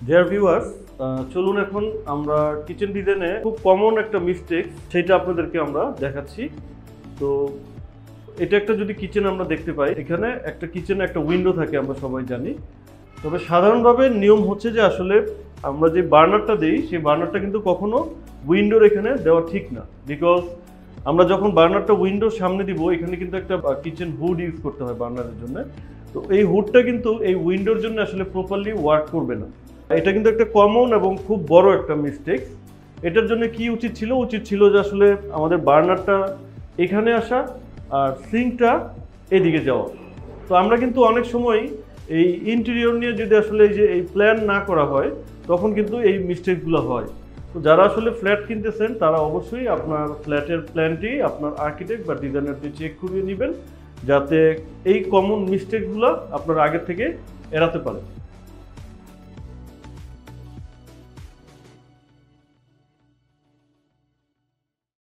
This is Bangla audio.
ডিয়ার ভিউয়ার্স, চলুন এখন আমরা কিচেন ডিজাইনে খুব কমন একটা মিস্টেক সেটা আপনাদেরকে আমরা দেখাচ্ছি। তো এটা একটা যদি কিচেন আমরা দেখতে পাই, এখানে একটা কিচেনে একটা উইন্ডো থাকে আমরা সবাই জানি। তবে সাধারণভাবে নিয়ম হচ্ছে যে আসলে আমরা যে বার্নারটা দিই সেই বার্নারটা কিন্তু কখনো উইন্ডোর এখানে দেওয়া ঠিক না, বিকজ আমরা যখন বার্নারটা উইন্ডোর সামনে দিব এখানে কিন্তু একটা কিচেন হুড ইউজ করতে হয় বার্নারের জন্য। তো এই হুডটা কিন্তু এই উইন্ডোর জন্য আসলে প্রপারলি ওয়ার্ক করবে না। এটা কিন্তু একটা কমন এবং খুব বড় একটা মিস্টেক। এটার জন্য কি উচিত ছিল যে আসলে আমাদের বার্নারটা এখানে আসা আর সিঙ্কটা এদিকে যাওয়া। তো আমরা কিন্তু অনেক সময় এই ইন্টেরিয়র নিয়ে যদি আসলে এই প্ল্যান না করা হয় তখন কিন্তু এই মিস্টেকগুলো হয়। তো যারা আসলে ফ্ল্যাট কিনতেছেন তারা অবশ্যই আপনার ফ্ল্যাটের প্ল্যানটি আপনার আর্কিটেক্ট বা ডিজাইনারকে চেক করিয়ে নেবেন, যাতে এই কমন মিস্টেকগুলো আপনারা আগে থেকে এড়াতে পারেন।